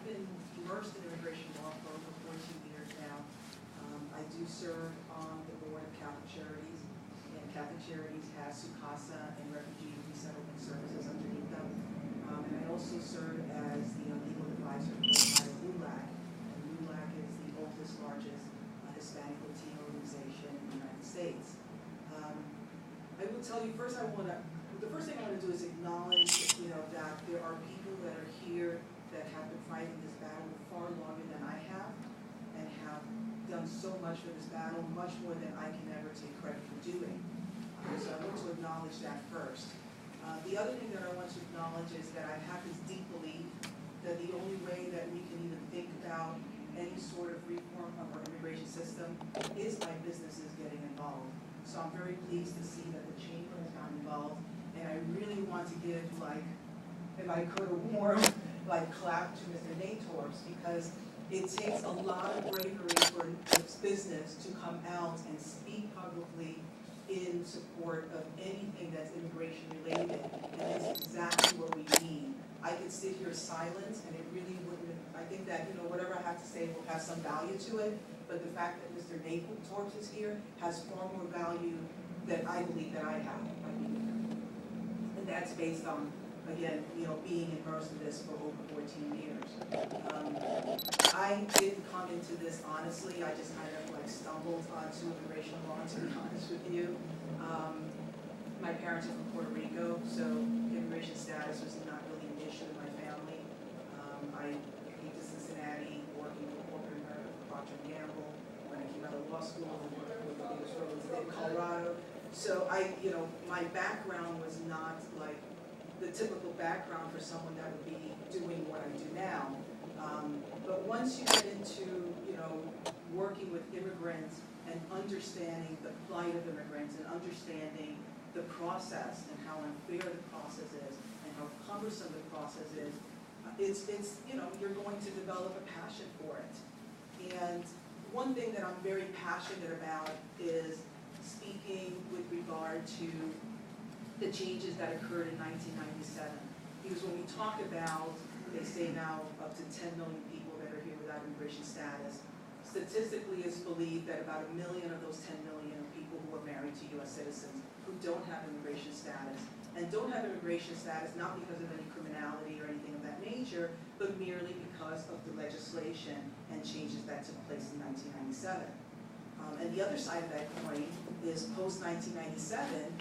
been immersed in immigration law for over 14 years now. I do serve on the board of Catholic Charities, and Catholic Charities has SUCASA and Refugee Resettlement Services underneath them. And I also serve as the legal advisor for LULAC, and LULAC is the oldest, largest Hispanic Latino organization in the United States. I will tell you first, the first thing I want to do is acknowledge, that there are people that are here that have been fighting this battle far longer than I have, and have done so much for this battle, much more than I can ever take credit for doing. So I want to acknowledge that first. The other thing that I want to acknowledge is that I have this deep belief that the only way that we can even think about any sort of reform of our immigration system is by businesses getting involved. So I'm very pleased to see that the Chamber has gotten involved, and I really want to give, if I could, a warm, clap to Mr. Natorps, because it takes a lot of bravery for this business to come out and speak publicly in support of anything that's immigration related, and that's exactly what we need. I could sit here silent, and it really wouldn't. I think that whatever I have to say will have some value to it, but the fact that Mr. Natorps is here has far more value than I believe that I have by being here, and that's based on, again, being immersed in this for over 14 years. I didn't come into this honestly. I just kind of stumbled onto immigration law, to be honest with you. My parents are from Puerto Rico, so immigration status was not really an issue in my family. I came to Cincinnati working with corporate America for Procter & Gamble. When I came out of law school, I worked with the biggest firm in the state of Colorado. So my background was not like the typical background for someone that would be doing what I do now. But once you get into, working with immigrants and understanding the plight of immigrants and understanding the process and how unfair the process is and how cumbersome the process is, it's you're going to develop a passion for it. And one thing that I'm very passionate about is speaking with regard to the changes that occurred in 1997. Because when we talk about, they say now up to 10 million people that are here without immigration status, statistically it's believed that about 1 million of those 10 million are people who are married to U.S. citizens who don't have immigration status. And don't have immigration status not because of any criminality or anything of that nature, but merely because of the legislation and changes that took place in 1997. And the other side of that coin is post-1997,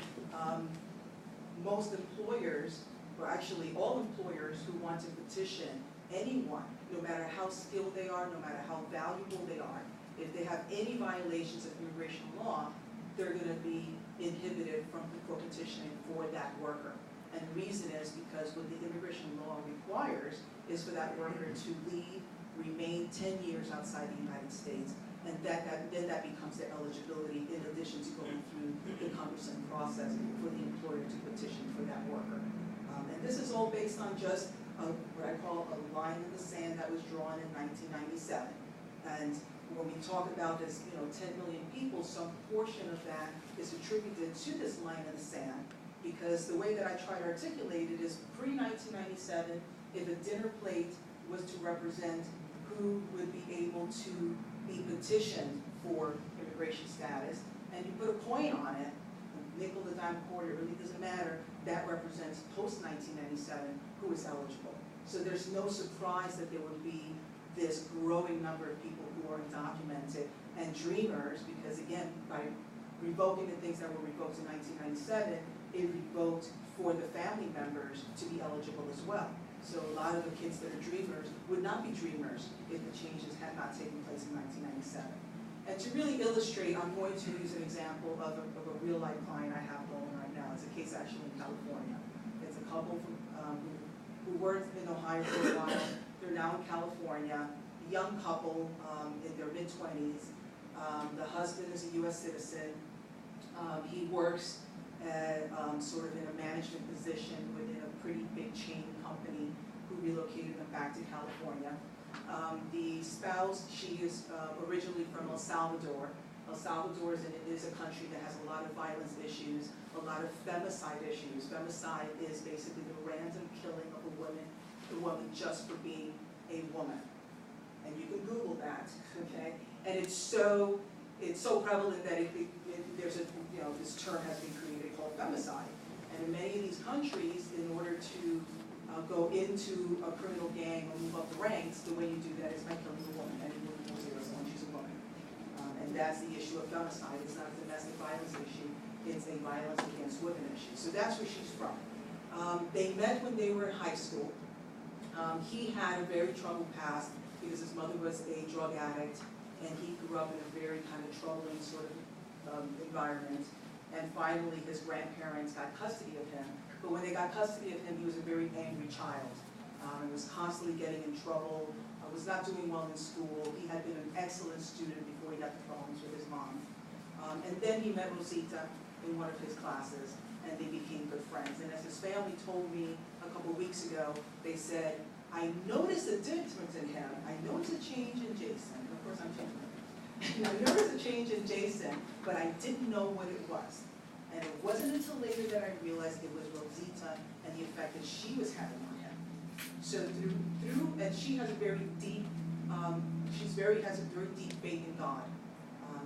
most employers, or actually all employers who want to petition anyone, no matter how skilled they are, no matter how valuable they are, if they have any violations of immigration law, they're going to be inhibited from petitioning for that worker. And the reason is because what the immigration law requires is for that worker to leave, remain 10 years outside the United States, and then that becomes their eligibility in addition to going through the cumbersome process for the employer to petition for that worker. And this is all based on just what I call a line in the sand that was drawn in 1997. And when we talk about this, 10 million people, some portion of that is attributed to this line in the sand, because the way that I try to articulate it is pre-1997, if a dinner plate was to represent who would be able to be petitioned for immigration status, and you put a coin on it, a nickel, a dime, quarter, it really doesn't matter, that represents post-1997 who is eligible. So there's no surprise that there would be this growing number of people who are undocumented and dreamers, because again, by revoking the things that were revoked in 1997, it revoked for the family members to be eligible as well. So a lot of the kids that are dreamers would not be dreamers if the changes had not taken place in 1997. And to really illustrate, I'm going to use an example of a real-life client I have going right now. It's a case actually in California. It's a couple who worked in Ohio for a while. They're now in California. A young couple in their mid-20s. The husband is a U.S. citizen. He works at, sort of in a management position within a pretty big chain company who relocated them back to California. The spouse, she is originally from El Salvador. El Salvador is a country that has a lot of violence issues, a lot of femicide issues. Femicide is basically the random killing of a woman just for being a woman. And you can Google that, okay? And it's so prevalent that there's a, this term has been created called femicide. And in many of these countries, in order to go into a criminal gang or move up the ranks, the way you do that is by killing a woman. Any woman knows there is one, she's a woman. And that's the issue of femicide. It's not a domestic violence issue, it's a violence against women issue. So that's where she's from. They met when they were in high school. He had a very troubled past because his mother was a drug addict, and he grew up in a very kind of troubling sort of environment. And finally, his grandparents got custody of him. But when they got custody of him, he was a very angry child. He was constantly getting in trouble, was not doing well in school. He had been an excellent student before he got the problems with his mom. And then he met Rosita in one of his classes, and they became good friends. And as his family told me a couple of weeks ago, they said, I noticed a difference in him. I noticed a change in Jason. And of course, I'm changing him. I noticed a change in Jason, but I didn't know what it was. And it wasn't until later that I realized it was Rosita and the effect that she was having on him. So and she has a very deep, has a very deep faith in God.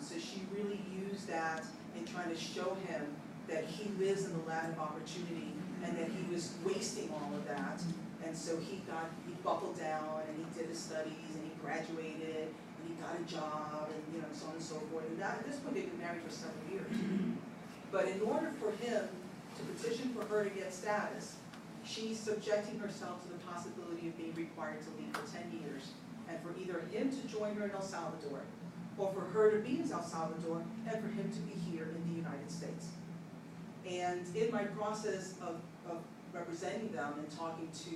So she really used that in trying to show him that he lives in the land of opportunity and that he was wasting all of that. And so he buckled down and he did his studies and he graduated and he got a job and so on and so forth. And at this point they've been married for several years. But in order for him to petition for her to get status, she's subjecting herself to the possibility of being required to leave for 10 years and for either him to join her in El Salvador or for her to be in El Salvador and for him to be here in the United States. And in my process of representing them and talking to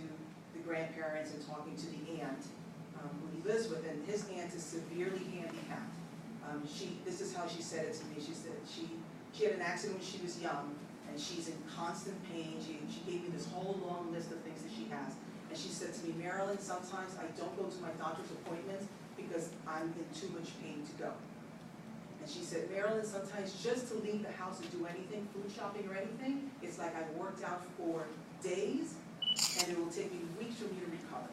the grandparents and talking to the aunt who he lives with, and his aunt is severely handicapped. This is how she said it to me. She said she had an accident when she was young, and she's in constant pain. She gave me this whole long list of things that she has. And she said to me, Marilyn, sometimes I don't go to my doctor's appointments because I'm in too much pain to go. And she said, Marilyn, sometimes just to leave the house and do anything, food shopping or anything, it's like I've worked out for days, and it will take me weeks for me to recover.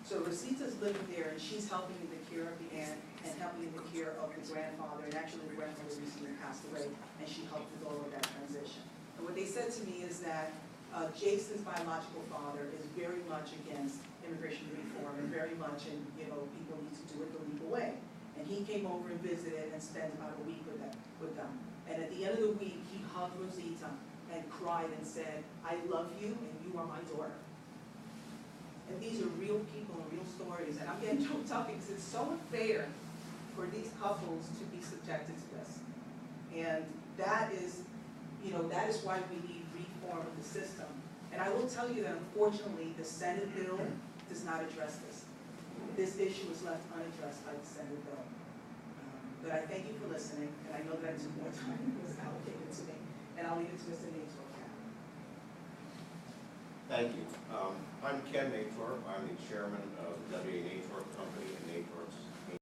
So Rosita's living there, and she's helping in the care of the aunt and helping in the care of the grandfather. And actually, the grandfather recently passed away, and she helped with all of that transition. And what they said to me is that Jason's biological father is very much against immigration reform and very much in, people need to do it the legal way. And he came over and visited and spent about a week with them. And at the end of the week, he hugged Rosita and cried and said, I love you and you are my daughter. And these are real people and real stories. And I'm getting choked up because it's so unfair for these couples to be subjected to this. And that is why we need reform of the system. And I will tell you that unfortunately the Senate bill does not address this. This issue is left unaddressed by the Senate bill. But I thank you for listening, and I know that I took more time than was allocated to me. And I'll leave it to Mr. Nator. Thank you. I'm Ken Nator. I'm the chairman of the W.A. Nator Company and Nator's